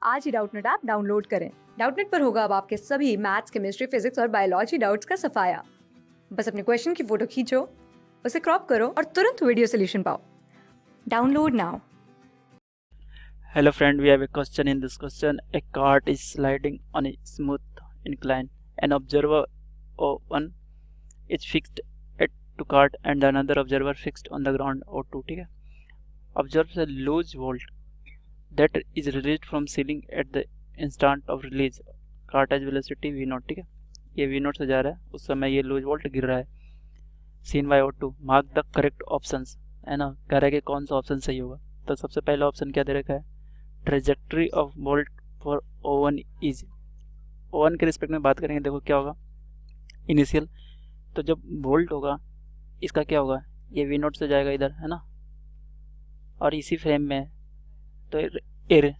आज ही Doubtnut app download करें। Doubtnut पर होगा अब आपके सभी मैथ्स, केमिस्ट्री, फिजिक्स और बायोलॉजी डाउट्स का सफाया। बस अपने क्वेश्चन की फोटो खींचो, उसे क्रॉप करो और तुरंत वीडियो सोल्यूशन पाओ। Download now. Hello friend, we have a question. In this question, a cart is sliding on a smooth incline. An observer O1 is fixed at to cart and another observer fixed on the ground O2. ठीक है, observes a loose bolt that is released from ceiling at the instant of release. Cart has velocity v0. ठीक है, ये v0 से जा रहा है, उस समय ये लूज बोल्ट गिर रहा है. Seen by O2, mark the correct options. है ना, कह रहा है कि कौन सा ऑप्शन सही होगा. तो सबसे पहला ऑप्शन क्या दे रखा है, trajectory of bolt for O1 is. O1 के रिस्पेक्ट में बात करेंगे, देखो क्या होगा इनिशियल. तो जब बोल्ट होगा इसका क्या होगा, ये v0 से जाएगा इधर, है ना, और इसी फ्रेम में है, तो एर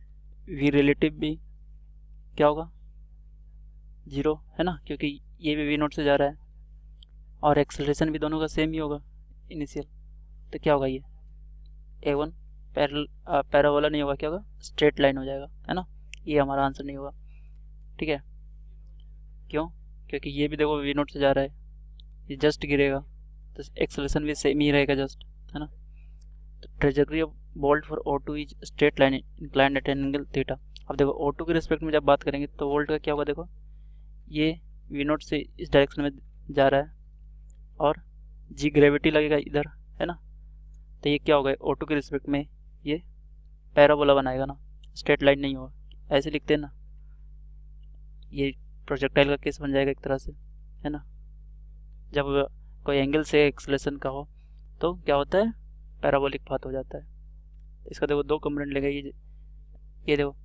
v रिलेटिव भी क्या होगा, 0, है ना, क्योंकि ये भी v0 से जा रहा है और एक्सेलरेशन भी दोनों का सेम ही होगा इनिशियल. तो क्या होगा, ये A1 पैराबोला नहीं होगा, क्या होगा, स्ट्रेट लाइन हो जाएगा, है ना. ये हमारा आंसर नहीं होगा. ठीक है, क्यों, क्योंकि ये भी देखो v0 से जा रहा है, ये जस्ट गिरेगा तो एक्सेलरेशन भी सेम ही रहेगा जस्ट, है ना. तो trajectory of bolt for O2 is straight line inclined at an angle theta. अब देखो O2 के रिस्पेक्ट में जब बात करेंगे तो वोल्ट का क्या होगा, देखो ये v0 से इस डायरेक्शन में जा रहा है और जी ग्रेविटी लगेगा इधर, है ना. तो ये क्या होगा, O2 के रिस्पेक्ट में ये पैराबोला बनाएगा ना, स्ट्रेट लाइन नहीं होगा. ऐसे लिखते हैं ना, ये प्रोजेक्टाइल का केस बन जाएगा एक तरह से, है ना. जब कोई एंगल से एक्सेलरेशन का हो तो क्या होता है, पैराबोलिक पाथ हो जाता है. इसका देखो दो कंपोनेंट लेगा, ये देखो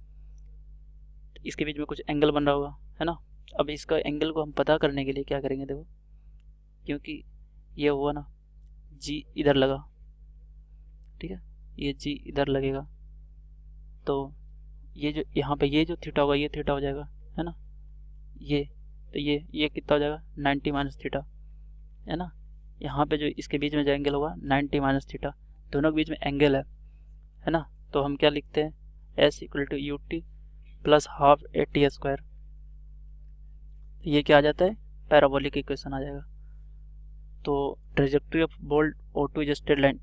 इसके बीच में कुछ एंगल बन रहा होगा, है ना. अब इसका एंगल को हम पता करने के लिए क्या करेंगे, देखो क्योंकि ये हुआ ना, जी इधर लगा, ठीक है, ये जी इधर लगेगा, तो ये जो यहाँ पे ये जो थीटा होगा ये थीटा हो जाएगा, है ना. ये तो ये कितना हो जाएगा, 90 माइनस थीटा, है ना. यहाँ पे जो इसके बीच में जो एंगल होगा 90 माइनस थीटा, दोनों के बीच में एंगल है ना. तो हम क्या लिखते हैं, S equal to u t plus half a t square. ये क्या आ जाता है, पैराबोलिक इक्वेशन आ जाएगा. तो trajectory of bolt O2 is straight line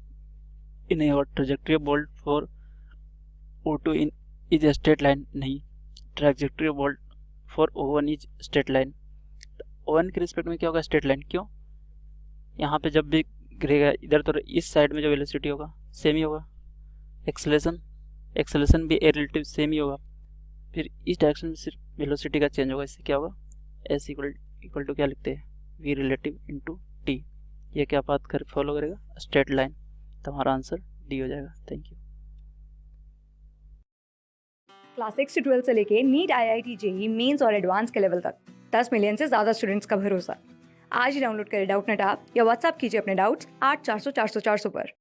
in और trajectory of bolt for O2 in is straight line नहीं, trajectory of bolt for O1 is straight line. O1 के रिस्पेक्ट में क्या होगा, स्ट्रेट लाइन. क्यों, यहाँ पे जब भी गिरेगा इधर तो इस साइड में जो वेलोसिटी होगा सेम ही होगा, एक्सेलरेशन भी ए रिलेटिव सेम ही होगा. फिर इस डायरेक्शन में सिर्फ वेलोसिटी का चेंज होगा. इससे क्या होगा, S इक्वल टू क्या लिखते हैं, V रिलेटिव इंटू टी. ये क्या बात कर फॉलो करेगा, स्ट्रेट लाइन. तो हमारा आंसर डी हो जाएगा. Thank you. क्लास 6 से 12 से लेके नीट, IIT, JEE मेंस और एडवांस के लेवल तक 10 मिलियन से ज्यादा स्टूडेंट्स का भरोसा. आज ही डाउनलोड करें डाउटनेट ऐप या व्हाट्सएप कीजिए अपने डाउट्स 8400 400 400 पर.